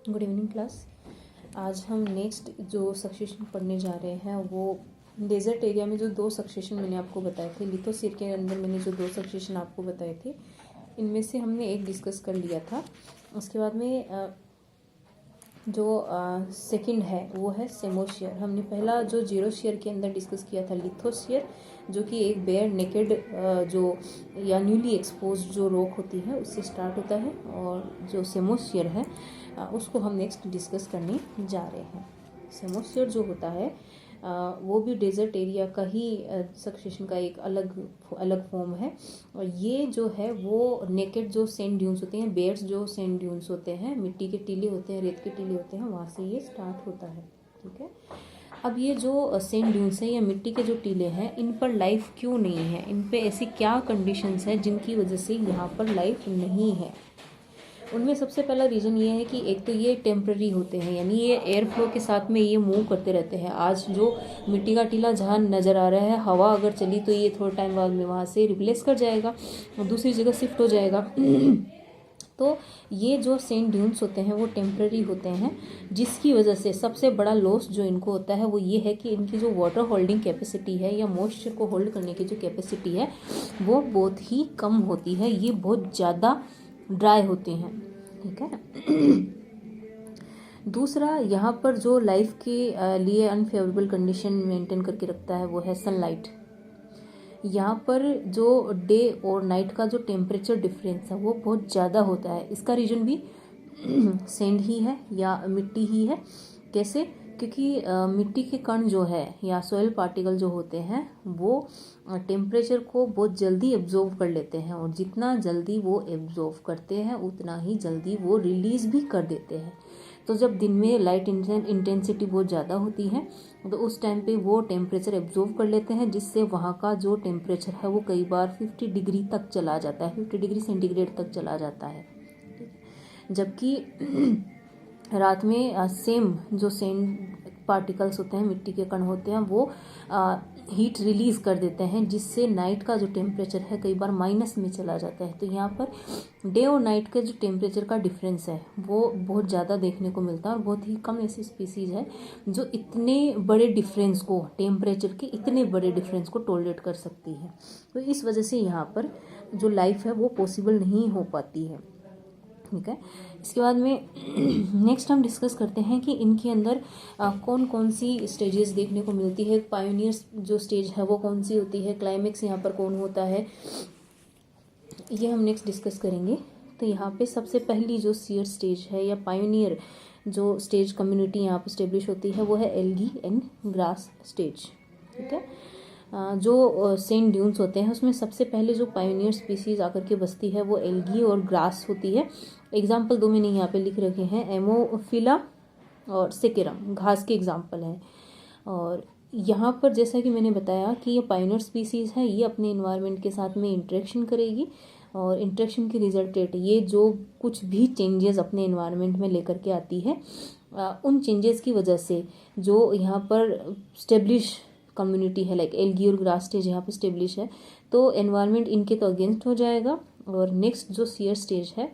Good evening class. आज हम next जो सक्सेशन पढ़ने जा रहे हैं वो डेजर्ट एरिया में जो 2 सक्सेशन मैंने आपको बताए थे, लिथोस्फीयर के अंदर मैंने जो 2 सक्सेशन आपको बताए थे, इनमें से हमने एक डिस्कस कर लिया था। उसके बाद में जो सेकंड है वो है सेमोशियर। हमने पहला जो जीरोशियर के अंदर डिस्कस किया था लिथोस्फीयर, जो कि एक बेयर नेकेड जो या न्यूली एक्सपोज्ड जो रॉक होती है उससे स्टार्ट होता है, और जो सेमोशियर है उसको हम नेक्स्ट डिस्कस करने जा रहे हैं। सेमोशियर जो होता है वो भी डेजर्ट एरिया का ही सक्सेशन का एक अलग फॉर्म है। और ये जो है वो नेकेड जो सैंड ड्यून्स होते हैं, बेयर्स जो सैंड ड्यून्स होते हैं, मिट्टी के टीले होते हैं, रेत के टीले होते हैं, वहाँ से ये स्टार्ट होता है। ठीक है, अब ये जो सैंड ड्यून्स हैं या मिट्टी के जो टीले हैं, इन पर लाइफ क्यों नहीं है, इन पे ऐसी क्या कंडीशंस हैं जिनकी वजह से यहाँ पर लाइफ नहीं है। उनमें सबसे पहला रीज़न ये है कि एक तो ये टेम्प्रेरी होते हैं, यानी ये एयर फ्लो के साथ में ये मूव करते रहते हैं। आज जो मिट्टी का टीला जहाँ नज़र आ रहा है, हवा अगर चली तो ये थोड़ा टाइम बाद में वहाँ से रिप्लेस कर जाएगा और दूसरी जगह शिफ्ट हो जाएगा। तो ये जो सैंड ड्यून्स होते हैं वो टेम्प्रेरी होते हैं, जिसकी वजह से सबसे बड़ा लॉस जो इनको होता है वो ये है कि इनकी जो वाटर होल्डिंग कैपेसिटी है या मॉइस्चर को होल्ड करने की जो कैपेसिटी है वो बहुत ही कम होती है। ये बहुत ज़्यादा ड्राई होते हैं। ठीक है। दूसरा, यहाँ पर जो लाइफ के लिए अनफेवरेबल कंडीशन मेंटेन करके रखता है वो है सनलाइट। यहाँ पर जो डे और नाइट का जो टेम्परेचर डिफरेंस है वो बहुत ज़्यादा होता है। इसका रीज़न भी सैंड ही है या मिट्टी ही है। कैसे? क्योंकि मिट्टी के कण जो है या सॉइल पार्टिकल जो होते हैं वो टेम्परेचर को बहुत जल्दी एब्जॉर्व कर लेते हैं, और जितना जल्दी वो एब्जॉर्व करते हैं उतना ही जल्दी वो रिलीज़ भी कर देते हैं। तो जब दिन में लाइट इंटेंसिटी बहुत ज़्यादा होती है तो उस टाइम पे वो टेम्परेचर एब्जॉर्व कर लेते हैं, जिससे वहाँ का जो टेम्परेचर है वो कई बार 50 डिग्री तक चला जाता है, 50 डिग्री सेंटीग्रेड तक चला जाता है। जबकि रात में सेम जो सैंड पार्टिकल्स होते हैं, मिट्टी के कण होते हैं, वो हीट रिलीज़ कर देते हैं, जिससे नाइट का जो टेम्परेचर है कई बार माइनस में चला जाता है। तो यहाँ पर डे और नाइट के जो टेम्परेचर का डिफरेंस है वो बहुत ज़्यादा देखने को मिलता है, और बहुत ही कम ऐसी स्पीसीज़ है जो इतने बड़े डिफरेंस को, टेम्परेचर के इतने बड़े डिफरेंस को टॉलरेट कर सकती है। तो इस वजह से यहाँ पर जो लाइफ है वो पॉसिबल नहीं हो पाती है। ठीक है, इसके बाद में नेक्स्ट हम डिस्कस करते हैं कि इनके अंदर कौन कौन सी स्टेजेस देखने को मिलती है। पायोनियर्स जो स्टेज है वो कौन सी होती है, क्लाइमेक्स यहाँ पर कौन होता है, ये हम नेक्स्ट डिस्कस करेंगे। तो यहाँ पे सबसे पहली जो सीयर स्टेज है या पायोनियर जो स्टेज कम्युनिटी यहाँ पर स्टेब्लिश होती है वो है एल्गी एंड ग्रास स्टेज। ठीक है, जो सैंड ड्यून्स होते हैं उसमें सबसे पहले जो पायोनियर स्पीसीज आकर के बसती है वो एल्गी और ग्रास होती है। एग्जाम्पल 2 मैंने यहाँ पे लिख रखे हैं, एमोफिला और सेकेरम, घास के एग्जाम्पल हैं। और यहाँ पर जैसा कि मैंने बताया कि ये पायोनियर स्पीसीज है, ये अपने इन्वायरमेंट के साथ में इंटरेक्शन करेगी, और इंटरेक्शन के रिजल्टेट ये जो कुछ भी चेंजेस अपने इन्वायरमेंट में लेकर के आती है, उन चेंजेस की वजह से जो यहाँ पर स्टेब्लिश कम्युनिटी है, लाइक एल्गी और ग्रास स्टेज यहाँ पे स्टेब्लिश है, तो एनवायरनमेंट इनके तो अगेंस्ट हो जाएगा, और नेक्स्ट जो सीयर स्टेज है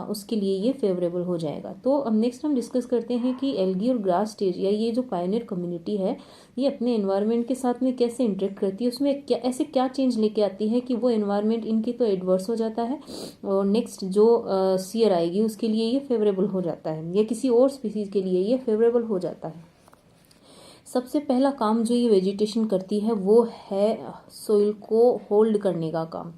उसके लिए ये फेवरेबल हो जाएगा। तो अब नेक्स्ट हम डिस्कस करते हैं कि एल्गी और ग्रास स्टेज या ये जो पायोनियर कम्युनिटी है ये अपने एनवायरनमेंट के साथ में कैसे इंटरेक्ट करती है, उसमें क्या ऐसे क्या चेंज लेके आती है कि वो एनवायरनमेंट इनकी तो एडवर्स हो जाता है, और नेक्स्ट जो सीयर आएगी उसके लिए ये फेवरेबल हो जाता है, या किसी और स्पीसीज के लिए ये फेवरेबल हो जाता है। सबसे पहला काम जो ये वेजिटेशन करती है वो है सोइल को होल्ड करने का काम,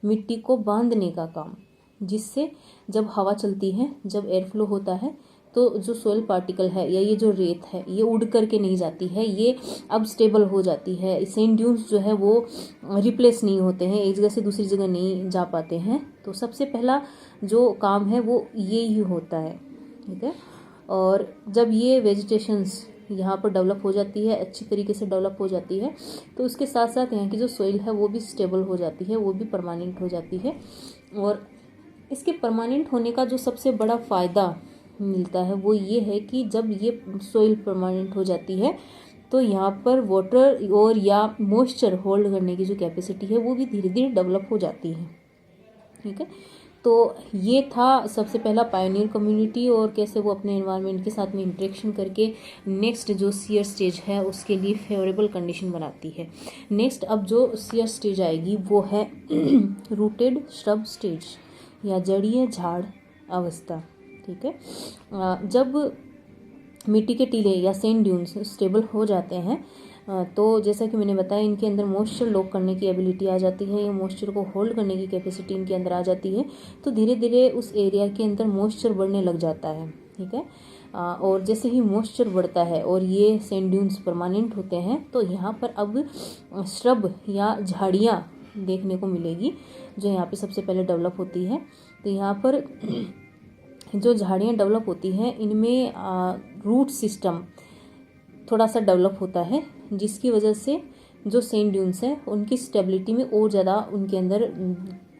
मिट्टी को बांधने का काम, जिससे जब हवा चलती है, जब एयर फ्लो होता है, तो जो सोइल पार्टिकल है या ये जो रेत है ये उड़ करके नहीं जाती है, ये अब स्टेबल हो जाती है। सैंड ड्यून्स जो है वो रिप्लेस नहीं होते हैं, एक जगह से दूसरी जगह नहीं जा पाते हैं। तो सबसे पहला जो काम है वो ये ही होता है। ठीक है, और जब ये वेजिटेशंस यहाँ पर डेवलप हो जाती है, अच्छी तरीके से डेवलप हो जाती है, तो उसके साथ साथ यहाँ की जो सोइल है वो भी स्टेबल हो जाती है, वो भी परमानेंट हो जाती है। और इसके परमानेंट होने का जो सबसे बड़ा फ़ायदा मिलता है वो ये है कि जब ये सोइल परमानेंट हो जाती है तो यहाँ पर वाटर और या मॉइस्चर होल्ड करने की जो कैपेसिटी है वो भी धीरे धीरे डेवलप हो जाती है। ठीक है, तो ये था सबसे पहला पायोनियर कम्युनिटी और कैसे वो अपने एनवायरनमेंट के साथ में इंटरेक्शन करके नेक्स्ट जो सीयर स्टेज है उसके लिए फेवरेबल कंडीशन बनाती है। नेक्स्ट अब जो सीयर स्टेज आएगी वो है रूटेड श्रब स्टेज या जड़ीय झाड़ अवस्था। ठीक है, जब मिट्टी के टीले या सैंड ड्यून्स स्टेबल हो जाते हैं तो जैसा कि मैंने बताया इनके अंदर मॉइस्चर लॉक करने की एबिलिटी आ जाती है, या मॉइस्चर को होल्ड करने की कैपेसिटी इनके अंदर आ जाती है। तो धीरे धीरे उस एरिया के अंदर मॉइस्चर बढ़ने लग जाता है। ठीक है, और जैसे ही मॉइस्चर बढ़ता है और ये सैंड ड्यून्स परमानेंट होते हैं तो यहाँ पर अब श्रब या झाड़ियाँ देखने को मिलेगी जो यहाँ पे सबसे पहले डेवलप होती है। तो यहाँ पर जो झाड़ियाँ डेवलप होती हैं इनमें रूट सिस्टम थोड़ा सा डेवलप होता है, जिसकी वजह से जो सैंड ड्यून्स है उनकी स्टेबिलिटी में और ज़्यादा उनके अंदर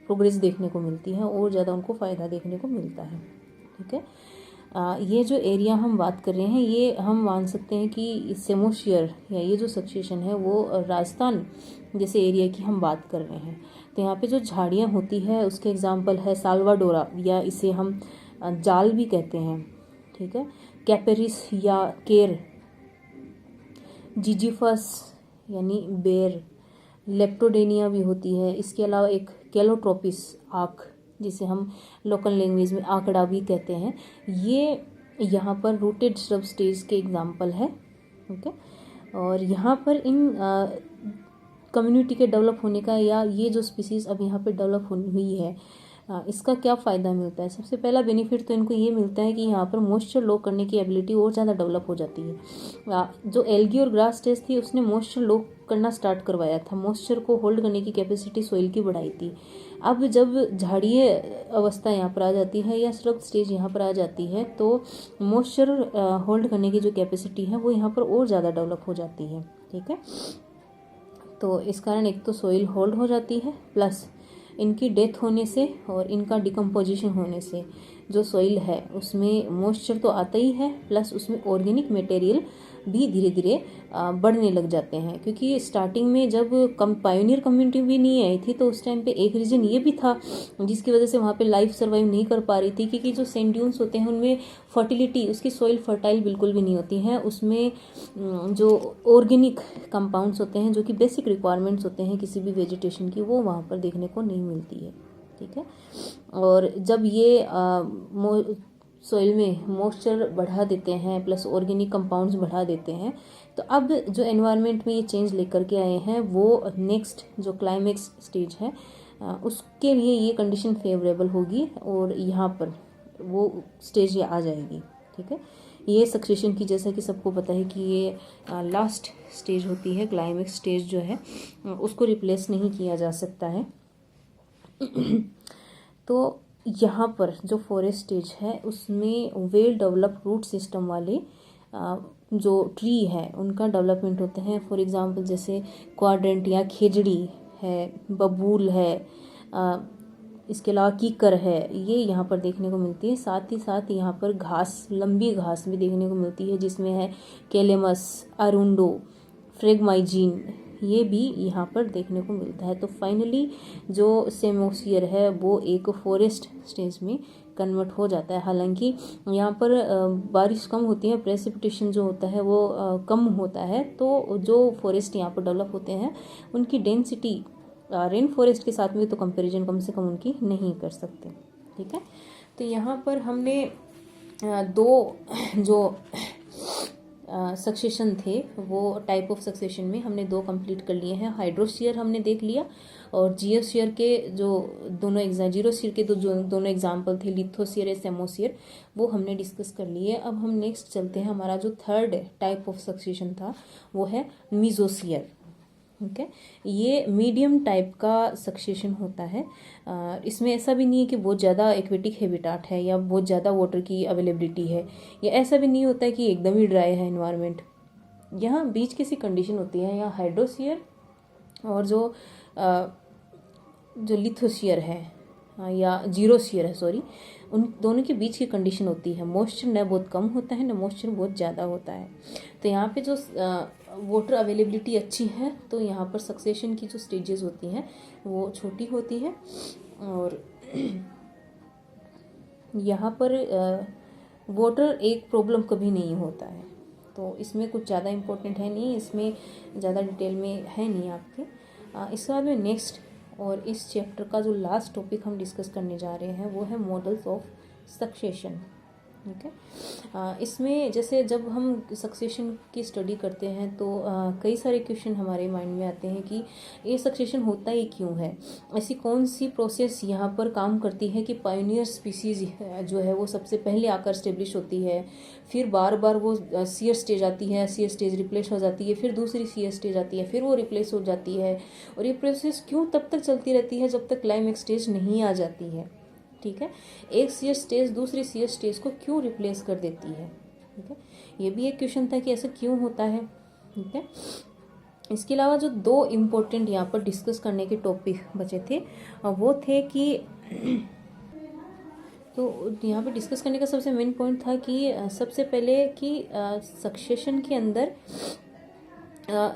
प्रोग्रेस देखने को मिलती है और ज़्यादा उनको फ़ायदा देखने को मिलता है। ठीक है, ये जो एरिया हम बात कर रहे हैं ये हम मान सकते हैं कि सेमोशियर या ये जो सक्सेशन है वो राजस्थान जैसे एरिया की हम बात कर रहे हैं। तो यहाँ पे जो झाड़ियाँ होती है उसके एग्जाम्पल है साल्वाडोरा या इसे हम जाल भी कहते हैं। ठीक है, कैपेरिस या केर, जिजीफस यानी बेर, लेप्टोडेनिया भी होती है। इसके अलावा एक कैलोट्रोपिस आँख जिसे हम लोकल लैंग्वेज में आंकड़ा भी कहते हैं, ये यहाँ पर रूटेड श्रब स्टेज के एग्जाम्पल है। ओके, और यहाँ पर इन कम्युनिटी के डेवलप होने का या ये जो स्पीसीज़ अब यहाँ पे डेवलप हुई है इसका क्या फ़ायदा मिलता है। सबसे पहला बेनिफिट तो इनको ये मिलता है कि यहाँ पर मॉइस्चर लॉक करने की एबिलिटी और ज़्यादा डेवलप हो जाती है। जो एल्गी और ग्रास स्टेज थी उसने मॉइस्चर लॉक करना स्टार्ट करवाया था, मॉइस्चर को होल्ड करने की कैपेसिटी सोइल की बढ़ाई थी। अब जब झाड़िये अवस्था यहाँ पर आ जाती है या श्रब स्टेज यहाँ पर आ जाती है तो मॉइस्चर होल्ड करने की जो कैपेसिटी है वो यहाँ पर और ज़्यादा डेवलप हो जाती है। ठीक है, तो इस कारण एक तो सोइल होल्ड हो जाती है, प्लस इनकी डेथ होने से और इनका डिकम्पोजिशन होने से जो सोइल है उसमें मॉइस्चर तो आता ही है, प्लस उसमें ऑर्गेनिक मटेरियल भी धीरे धीरे बढ़ने लग जाते हैं। क्योंकि स्टार्टिंग में जब पायोनियर कम्युनिटी भी नहीं आई थी तो उस टाइम पे एक रीज़न ये भी था जिसकी वजह से वहाँ पे लाइफ सर्वाइव नहीं कर पा रही थी, क्योंकि जो सैंड ड्यून्स होते हैं उनमें फर्टिलिटी, उसकी सॉइल फर्टाइल बिल्कुल भी नहीं होती है। उसमें जो ऑर्गेनिक कंपाउंड्स होते हैं जो कि बेसिक रिक्वायरमेंट्स होते हैं किसी भी वेजिटेशन की, वो वहाँ पर देखने को नहीं मिलती है। ठीक है, और जब ये सोइल में मॉइस्चर बढ़ा देते हैं प्लस ऑर्गेनिक कंपाउंड्स बढ़ा देते हैं, तो अब जो एनवायरनमेंट में ये चेंज लेकर के आए हैं वो नेक्स्ट जो क्लाइमेक्स स्टेज है उसके लिए ये कंडीशन फेवरेबल होगी और यहाँ पर वो स्टेज ये आ जाएगी। ठीक है, ये सक्सेशन की जैसा कि सबको पता है कि ये लास्ट स्टेज होती है, क्लाइमेक्स स्टेज जो है उसको रिप्लेस नहीं किया जा सकता है। तो यहाँ पर जो फॉरेस्ट स्टेज है उसमें वेल डेवलप रूट सिस्टम वाले जो ट्री है उनका डेवलपमेंट होते हैं। फॉर एग्जांपल जैसे क्वाड्रेंट या खेजड़ी है, बबूल है, इसके अलावा कीकर है, ये यहाँ पर देखने को मिलती है। साथ ही साथ यहाँ पर घास, लंबी घास भी देखने को मिलती है जिसमें है कैलेमस, अरुंडो, फ्रेगमाइजीन, ये भी यहाँ पर देखने को मिलता है। तो फाइनली जो सेमोसियर है वो एक फॉरेस्ट स्टेज में कन्वर्ट हो जाता है। हालांकि यहाँ पर बारिश कम होती है, प्रेसिपिटेशन जो होता है वो कम होता है, तो जो फॉरेस्ट यहाँ पर डेवलप होते हैं उनकी डेंसिटी रेन फॉरेस्ट के साथ में तो कंपैरिजन कम से कम उनकी नहीं कर सकते। ठीक है, तो यहाँ पर हमने दो जो सक्सेशन थे वो टाइप ऑफ सक्सेशन में हमने दो कंप्लीट कर लिए हैं। हाइड्रोस्फीयर हमने देख लिया और जियोस्फीयर के जो जीरोस्फीयर के जो दोनों एग्जाम्पल थे, लिथोस्फीयर या सेमोस्फीयर, वो हमने डिस्कस कर लिए। अब हम नेक्स्ट चलते हैं, हमारा जो थर्ड टाइप ऑफ सक्सेशन था वो है मीजोस्फीयर। ठीक है, ये मीडियम टाइप का सक्सेशन होता है। इसमें ऐसा भी नहीं है कि बहुत ज़्यादा एक्वेटिक हैबिटाट है या बहुत ज़्यादा वाटर की अवेलेबिलिटी है, या ऐसा भी नहीं होता है कि एकदम ही ड्राई है एनवायरनमेंट। यहाँ बीच की सी कंडीशन होती है। यहाँ हाइड्रोस्फीयर और जो लिथोस्फीयर है या जीरोस्फीयर है, सॉरी, उन दोनों के बीच की कंडीशन होती है। मॉइस्चर न बहुत कम होता है न मॉइस्चर बहुत ज़्यादा होता है। तो यहाँ पे जो वाटर अवेलेबिलिटी अच्छी है तो यहाँ पर सक्सेशन की जो स्टेजेस होती हैं वो छोटी होती है और यहाँ पर वाटर एक प्रॉब्लम कभी नहीं होता है, तो इसमें कुछ ज़्यादा इम्पोर्टेंट है नहीं, इसमें ज़्यादा डिटेल में है नहीं आपके। इसके बाद में नेक्स्ट और इस चैप्टर का जो लास्ट टॉपिक हम डिस्कस करने जा रहे हैं वो है मॉडल्स ऑफ सक्सेशन। ठीक है, इसमें जैसे जब हम सक्सेशन की स्टडी करते हैं तो कई सारे क्वेश्चन हमारे माइंड में आते हैं कि ये सक्सेशन होता ही क्यों है, ऐसी कौन सी प्रोसेस यहाँ पर काम करती है कि पायोनियर स्पीसीज जो है वो सबसे पहले आकर स्टेब्लिश होती है, फिर बार बार वो सीयर स्टेज आती है, सीयर स्टेज रिप्लेस हो जाती है, फिर दूसरी सीयर स्टेज आती है, फिर वो रिप्लेस हो जाती है, और ये प्रोसेस क्यों तब तक चलती रहती है जब तक क्लाइमेक्स स्टेज नहीं आ जाती है। ठीक है, एक सीयर स्टेज दूसरी सीयर स्टेज को क्यों रिप्लेस कर देती है। ठीक है, ये भी एक क्वेश्चन था कि ऐसा क्यों होता है। ठीक है, इसके अलावा जो दो इम्पोर्टेंट यहाँ पर डिस्कस करने के टॉपिक बचे थे वो थे कि तो यहाँ पे डिस्कस करने का सबसे मेन पॉइंट था कि सबसे पहले कि सक्सेशन के अंदर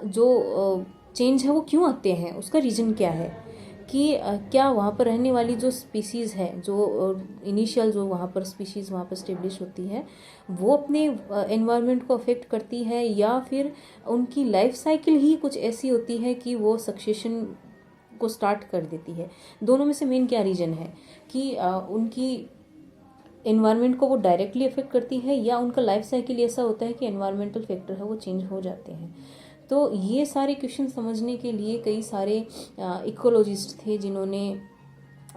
जो चेंज है वो क्यों आते हैं, उसका रीज़न क्या है, कि क्या वहाँ पर रहने वाली जो स्पीसीज़ है, जो इनिशियल जो वहाँ पर स्पीशीज़ वहाँ पर स्टेब्लिश होती है वो अपने एनवायरनमेंट को अफेक्ट करती है, या फिर उनकी लाइफ साइकिल ही कुछ ऐसी होती है कि वो सक्सेशन को स्टार्ट कर देती है। दोनों में से मेन क्या रीज़न है कि उनकी एनवायरनमेंट को वो डायरेक्टली अफेक्ट करती है, या उनका लाइफ साइकिल ऐसा होता है कि एनवायरमेंटल फैक्टर है वो चेंज हो जाते हैं। तो ये सारे क्वेश्चन समझने के लिए कई सारे इकोलॉजिस्ट थे जिन्होंने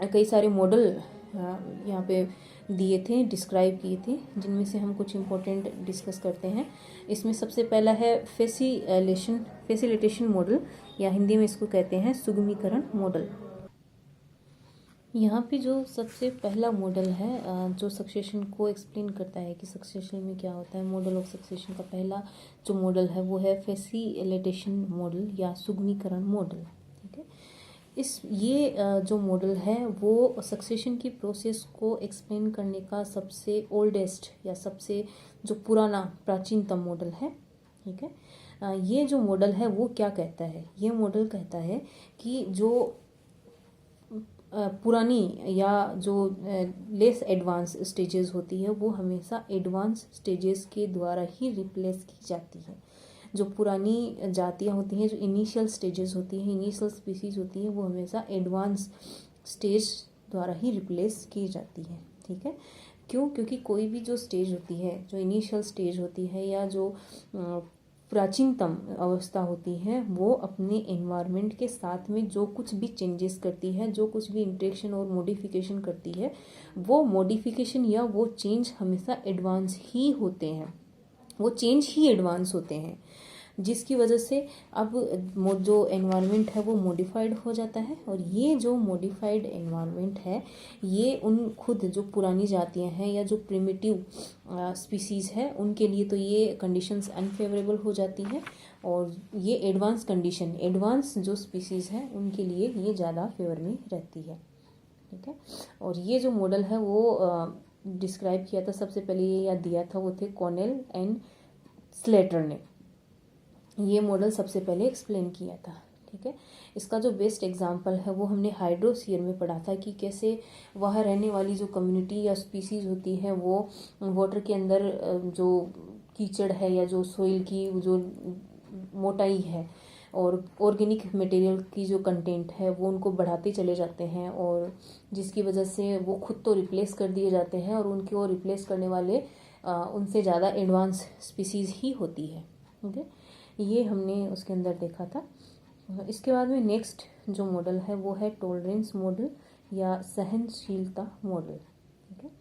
कई सारे मॉडल यहाँ पे दिए थे, डिस्क्राइब किए थे, जिनमें से हम कुछ इम्पोर्टेंट डिस्कस करते हैं। इसमें सबसे पहला है फैसिलिटेशन मॉडल, या हिंदी में इसको कहते हैं सुगमीकरण मॉडल। यहाँ पे जो सबसे पहला मॉडल है जो सक्सेशन को एक्सप्लेन करता है कि सक्सेशन में क्या होता है, मॉडल ऑफ सक्सेशन का पहला जो मॉडल है वो है फैसिलिटेशन मॉडल या सुगमीकरण मॉडल। ठीक है, ये जो मॉडल है वो सक्सेशन की प्रोसेस को एक्सप्लेन करने का सबसे ओल्डेस्ट या सबसे जो पुराना प्राचीनतम मॉडल है। ठीक है, ये जो मॉडल है वो क्या कहता है, ये मॉडल कहता है कि जो पुरानी या जो लेस एडवांस स्टेजेस होती है वो हमेशा एडवांस स्टेजेस के द्वारा ही रिप्लेस की जाती है। जो पुरानी जातियाँ होती हैं, जो इनिशियल स्टेजेस होती हैं, इनिशियल स्पीसीज होती हैं, वो हमेशा एडवांस स्टेज द्वारा ही रिप्लेस की जाती है। ठीक है, क्यों? क्योंकि कोई भी जो स्टेज होती है, जो इनिशियल स्टेज होती है या जो प्राचीनतम अवस्था होती है, वो अपने एनवायरनमेंट के साथ में जो कुछ भी चेंजेस करती है, जो कुछ भी इंटरेक्शन और मॉडिफिकेशन करती है, वो मॉडिफिकेशन या वो चेंज हमेशा एडवांस ही होते हैं, वो चेंज ही एडवांस होते हैं, जिसकी वजह से अब जो एनवायरनमेंट है वो मॉडिफाइड हो जाता है। और ये जो मॉडिफाइड एनवायरनमेंट है ये उन खुद जो पुरानी जातियां हैं या जो प्रिमिटिव स्पीसीज़ है उनके लिए तो ये कंडीशंस अनफेवरेबल हो जाती हैं, और ये एडवांस कंडीशन, एडवांस जो स्पीसीज़ है उनके लिए ये ज़्यादा फेवर में रहती है। ठीक है, और ये जो मॉडल है वो डिस्क्राइब किया था सबसे पहले ये या दिया था वो थे कॉनेल एंड स्लेटर ने, ये मॉडल सबसे पहले एक्सप्लेन किया था। ठीक है, इसका जो बेस्ट एग्जांपल है वो हमने हाइड्रोस्फीयर में पढ़ा था कि कैसे वहाँ रहने वाली जो कम्युनिटी या स्पीसीज होती है वो वाटर के अंदर जो कीचड़ है या जो सोइल की जो मोटाई है और ऑर्गेनिक मटेरियल की जो कंटेंट है वो उनको बढ़ाते चले जाते हैं, और जिसकी वजह से वो खुद तो रिप्लेस कर दिए जाते हैं और उनके वो रिप्लेस करने वाले उनसे ज़्यादा एडवांस स्पीसीज़ ही होती है। ठीक है, ये हमने उसके अंदर देखा था। इसके बाद में नेक्स्ट जो मॉडल है वो है टॉलरेंस मॉडल या सहनशीलता मॉडल। ठीक है,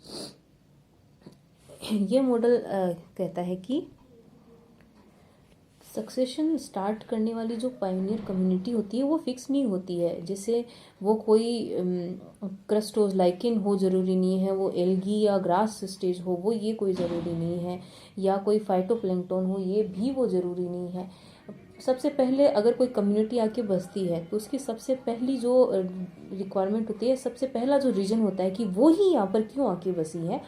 ये मॉडल कहता है कि सक्सेशन स्टार्ट करने वाली जो पायोनियर कम्युनिटी होती है वो फिक्स नहीं होती है, जैसे वो कोई क्रस्टोलाइकेन हो ज़रूरी नहीं है, वो एल्गी या ग्रास स्टेज हो वो ये कोई ज़रूरी नहीं है, या कोई फाइटोप्लैंक्टन हो ये भी वो ज़रूरी नहीं है। सबसे पहले अगर कोई कम्युनिटी आके बसती है तो उसकी सबसे पहली जो रिक्वायरमेंट होती है, सबसे पहला जो रीज़न होता है कि वो ही यहाँ पर क्यों आके बसी है,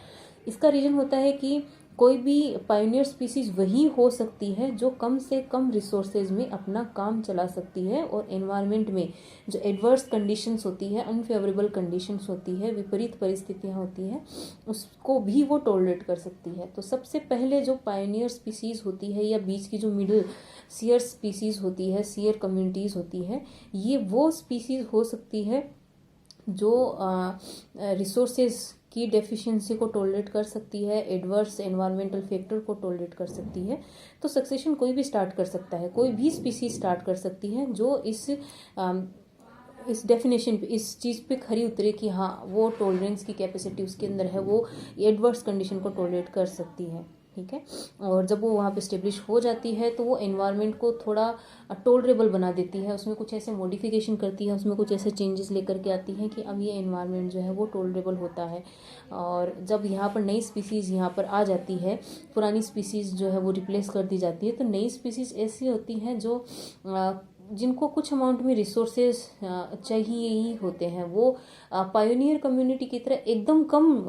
इसका रीज़न होता है कि कोई भी पायोनियर स्पीसीज वही हो सकती है जो कम से कम रिसोर्सेज में अपना काम चला सकती है और एनवायरनमेंट में जो एडवर्स कंडीशंस होती है, अनफेवरेबल कंडीशंस होती है, विपरीत परिस्थितियां होती है, उसको भी वो टॉलरेट कर सकती है। तो सबसे पहले जो पायोनियर स्पीसीज होती है या बीच की जो मिडिल सीयर स्पीसीज होती है, सीयर कम्युनिटीज होती है, ये वो स्पीसीज हो सकती है जो रिसोर्सेज की डेफिशिएंसी को टॉलरेट कर सकती है, एडवर्स एनवायरमेंटल फैक्टर को टॉलरेट कर सकती है। तो सक्सेशन कोई भी स्टार्ट कर सकता है, कोई भी स्पीसीज स्टार्ट कर सकती है जो इस डेफिनेशन पे, इस चीज़ पे खरी उतरे कि हाँ वो टॉलरेंस की कैपेसिटी उसके अंदर है, वो एडवर्स कंडीशन को टॉलरेट कर सकती है। ठीक है। और जब वो वहाँ पे स्टेब्लिश हो जाती है तो वो एनवायरनमेंट को थोड़ा टॉलरेबल बना देती है, उसमें कुछ ऐसे मॉडिफिकेशन करती है, उसमें कुछ ऐसे चेंजेस लेकर के आती है कि अब ये एनवायरनमेंट जो है वो टॉलरेबल होता है। और जब यहाँ पर नई स्पीसीज़ यहाँ पर आ जाती है, पुरानी स्पीसीज़ जो है वो रिप्लेस कर दी जाती है, तो नई स्पीसीज़ ऐसी होती हैं जो जिनको कुछ अमाउंट में रिसोर्सेज चाहिए ही होते हैं। वो पायोनियर कम्युनिटी की तरह एकदम कम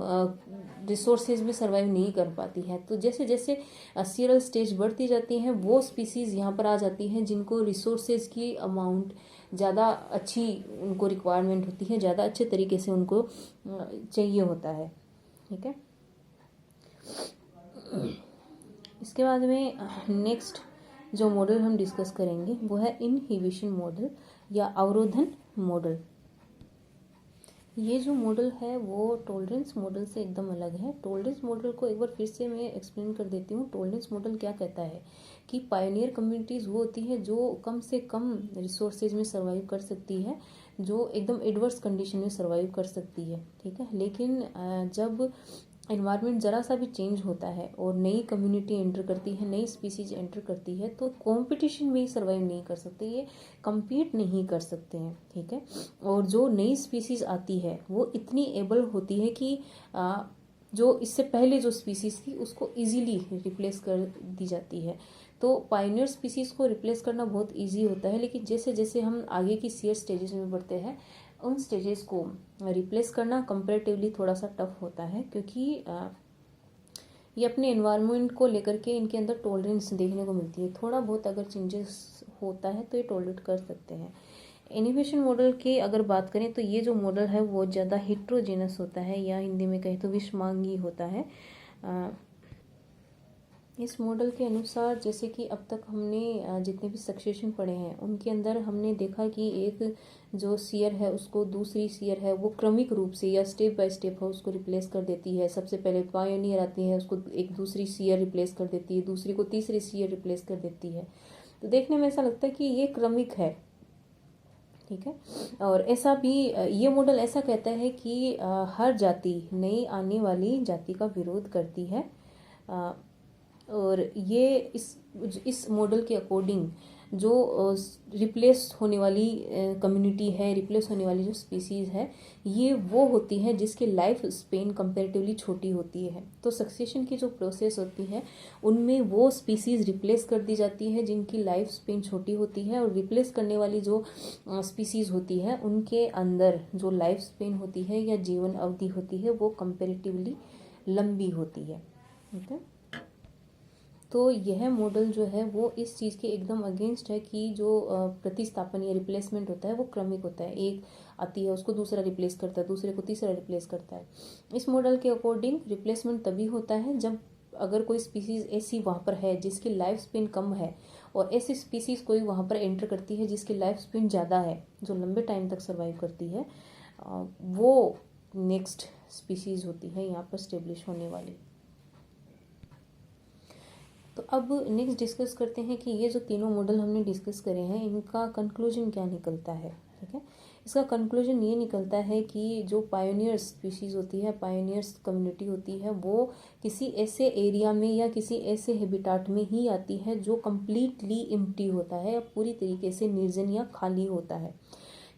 रिसोर्सेज में सर्वाइव नहीं कर पाती है। तो जैसे जैसे सीरल स्टेज बढ़ती जाती हैं, वो स्पीसीज़ यहाँ पर आ जाती हैं जिनको रिसोर्सेज की अमाउंट ज़्यादा अच्छी उनको रिक्वायरमेंट होती है, ज़्यादा अच्छे तरीके से उनको चाहिए होता है। ठीक है। इसके बाद में नेक्स्ट जो मॉडल हम डिस्कस करेंगे वो है इनहिबिशन मॉडल या अवरोधन मॉडल। ये जो मॉडल है वो टॉलरेंस मॉडल से एकदम अलग है। टॉलरेंस मॉडल को एक बार फिर से मैं एक्सप्लेन कर देती हूँ। टॉलरेंस मॉडल क्या कहता है कि पायोनियर कम्युनिटीज़ वो होती है जो कम से कम रिसोर्सेज में सर्वाइव कर सकती है, जो एकदम एडवर्स कंडीशन में सर्वाइव कर सकती है। ठीक है। लेकिन जब एनवायरनमेंट ज़रा सा भी चेंज होता है और नई कम्युनिटी एंटर करती है, नई स्पीसीज एंटर करती है, तो कंपटीशन में ही सर्वाइव नहीं कर सकते, ये compete नहीं कर सकते हैं। ठीक है। और जो नई स्पीसीज आती है वो इतनी एबल होती है कि जो इससे पहले जो स्पीसीज थी उसको इजीली रिप्लेस कर दी जाती है। तो पायोनियर स्पीसीज को रिप्लेस करना बहुत इजी होता है, लेकिन जैसे जैसे हम आगे की सीयर स्टेजेस में बढ़ते हैं, उन स्टेजेस को रिप्लेस करना कंपैरेटिवली थोड़ा सा टफ होता है, क्योंकि ये अपने एनवायरनमेंट को लेकर के इनके अंदर टॉलरेंस देखने को मिलती है। थोड़ा बहुत अगर चेंजेस होता है तो ये टॉलरेट कर सकते हैं। इनहिबिशन मॉडल की अगर बात करें तो ये जो मॉडल है वो ज़्यादा हिट्रोजेनस होता है, या हिंदी में कहें तो विषमांगी होता है। इस मॉडल के अनुसार जैसे कि अब तक हमने जितने भी सक्सेशन पढ़े हैं उनके अंदर हमने देखा कि एक जो सीयर है उसको दूसरी सीयर है वो क्रमिक रूप से या स्टेप बाय स्टेप है उसको रिप्लेस कर देती है। सबसे पहले पायोनियर आती है, उसको एक दूसरी सीयर रिप्लेस कर देती है, दूसरी को तीसरी सीयर रिप्लेस कर देती है। तो देखने में ऐसा लगता है कि ये क्रमिक है। ठीक है। और ऐसा भी ये मॉडल ऐसा कहता है कि हर जाति नई आने वाली जाति का विरोध करती है। और ये इस मॉडल के अकॉर्डिंग जो रिप्लेस होने वाली कम्युनिटी है, रिप्लेस होने वाली जो स्पीसीज़ है, ये वो होती है जिसकी लाइफ स्पेन कंपैरेटिवली छोटी होती है। तो सक्सेशन की जो प्रोसेस होती है उनमें वो स्पीसीज़ रिप्लेस कर दी जाती है जिनकी लाइफ स्पेन छोटी होती है, और रिप्लेस करने वाली जो स्पीसीज़ होती है उनके अंदर जो लाइफ स्पेन होती है या जीवन अवधि होती है वो कंपैरेटिवली लंबी होती है। ठीक है। तो यह मॉडल जो है वो इस चीज़ के एकदम अगेंस्ट है कि जो प्रतिस्थापन या रिप्लेसमेंट होता है वो क्रमिक होता है। एक आती है उसको दूसरा रिप्लेस करता है, दूसरे को तीसरा रिप्लेस करता है। इस मॉडल के अकॉर्डिंग रिप्लेसमेंट तभी होता है जब अगर कोई स्पीसीज़ ऐसी वहाँ पर है जिसकी लाइफ स्पेन कम है, और ऐसी स्पीसीज़ कोई वहाँ पर एंटर करती है जिसकी लाइफ स्पेन ज़्यादा है, जो लंबे टाइम तक सर्वाइव करती है, वो नेक्स्ट स्पीसीज़ होती है यहाँ पर स्टेब्लिश होने वाली। तो अब नेक्स्ट डिस्कस करते हैं कि ये जो तीनों मॉडल हमने डिस्कस करे हैं इनका कंक्लूजन क्या निकलता है। ठीक है। इसका कंक्लूजन ये निकलता है कि जो पायोनियर स्पीशीज़ होती है, पायोनियर्स कम्युनिटी होती है, वो किसी ऐसे एरिया में या किसी ऐसे हैबिटाट में ही आती है जो कम्प्लीटली एम्प्टी होता है, पूरी तरीके से निर्जन या खाली होता है,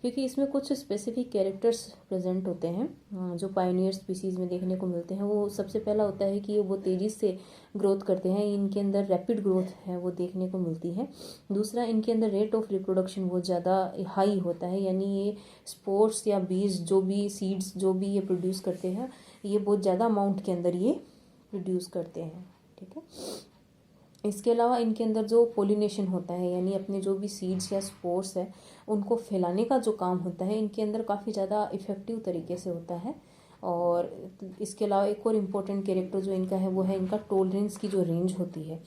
क्योंकि इसमें कुछ स्पेसिफिक कैरेक्टर्स प्रेजेंट होते हैं जो पायोनियर स्पीसीज़ में देखने को मिलते हैं। वो सबसे पहला होता है कि वो तेज़ी से ग्रोथ करते हैं, इनके अंदर रैपिड ग्रोथ है वो देखने को मिलती है। दूसरा, इनके अंदर रेट ऑफ रिप्रोडक्शन बहुत ज़्यादा हाई होता है, यानी ये स्पोर्ट्स या बीज जो भी सीड्स जो भी ये प्रोड्यूस करते हैं ये बहुत ज़्यादा अमाउंट के अंदर ये प्रोड्यूस करते हैं। ठीक है, इसके अलावा इनके अंदर जो पोलिनेशन होता है, यानी अपने जो भी सीड्स या स्पोर्स है उनको फैलाने का जो काम होता है, इनके अंदर काफ़ी ज़्यादा इफ़ेक्टिव तरीके से होता है। और इसके अलावा एक और इम्पोर्टेंट कैरेक्टर जो इनका है वो है इनका टॉलरेंस की जो रेंज होती है।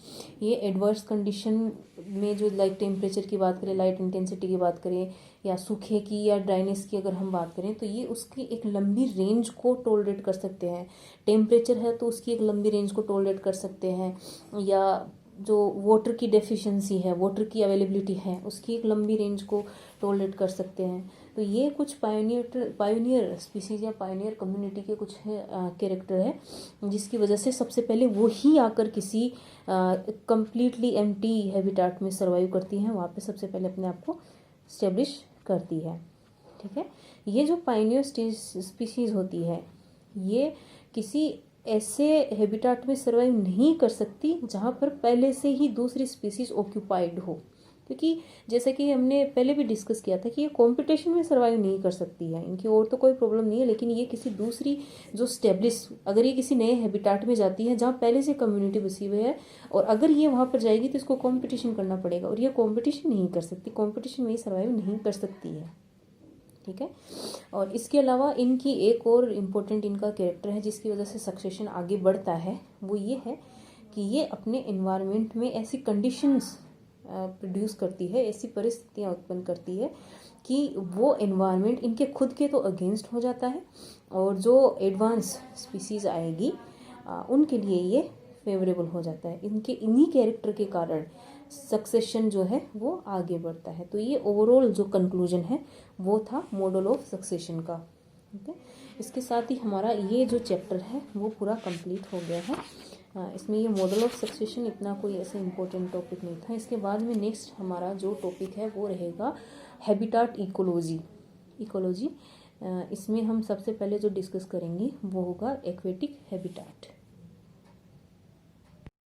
ये एडवर्स कंडीशन में जो लाइक टेम्परेचर की बात करें, लाइट इंटेंसिटी की बात करें, या सूखे की या ड्राइनेस की अगर हम बात करें, तो ये उसकी एक लंबी रेंज को टॉलरेट कर सकते हैं। टेम्परेचर है तो उसकी एक लंबी रेंज को टॉलरेट कर सकते हैं, या जो वाटर की डेफिशिएंसी है, वाटर की अवेलेबिलिटी है, उसकी एक लंबी रेंज को टॉलरेट कर सकते हैं। तो ये कुछ पायोनियर स्पीसीज या पायोनियर कम्युनिटी के कुछ कैरेक्टर है, जिसकी वजह से सबसे पहले वो ही आकर किसी कंप्लीटली एम्प्टी हैबिटाट में सर्वाइव करती हैं, वहाँ पे सबसे पहले अपने आप को स्टेब्लिश करती है। ठीक है, ये जो पायोनियर स्पीसीज होती है ये किसी ऐसे हैबिटाट में सर्वाइव नहीं कर सकती जहाँ पर पहले से ही दूसरी स्पीसीज ऑक्यूपाइड हो, क्योंकि जैसे कि हमने पहले भी डिस्कस किया था कि ये कंपटीशन में सर्वाइव नहीं कर सकती है। इनकी और तो कोई प्रॉब्लम नहीं है, लेकिन ये किसी दूसरी जो स्टेब्लिश, अगर ये किसी नए हैबिटाट में जाती है जहाँ पहले से कम्युनिटी बसी हुई है, और अगर ये वहाँ पर जाएगी तो इसको कॉम्पिटिशन करना पड़ेगा, और ये कॉम्पिटिशन नहीं कर सकती, कॉम्पिटिशन में ही सर्वाइव नहीं कर सकती है। ठीक है, और इसके अलावा इनकी एक और इम्पोर्टेंट इनका कैरेक्टर है जिसकी वजह से सक्सेशन आगे बढ़ता है, वो ये है कि ये अपने एनवायरनमेंट में ऐसी कंडीशंस प्रोड्यूस करती है, ऐसी परिस्थितियाँ उत्पन्न करती है कि वो एनवायरनमेंट इनके खुद के तो अगेंस्ट हो जाता है, और जो एडवांस स्पीसीज आएगी उनके लिए ये फेवरेबल हो जाता है। इनके इन्हीं कैरेक्टर के कारण सक्सेशन जो है वो आगे बढ़ता है। तो ये ओवरऑल जो कंक्लूजन है वो था मॉडल ऑफ सक्सेशन का। ठीक है, इसके साथ ही हमारा ये जो चैप्टर है वो पूरा कंप्लीट हो गया है। इसमें ये मॉडल ऑफ सक्सेशन इतना कोई ऐसा इम्पोर्टेंट टॉपिक नहीं था। इसके बाद में नेक्स्ट हमारा जो टॉपिक है वो रहेगा हैबिटाट इकोलॉजी। इसमें हम सबसे पहले जो डिस्कस करेंगे वो होगा एक्वेटिक हैबिटाट।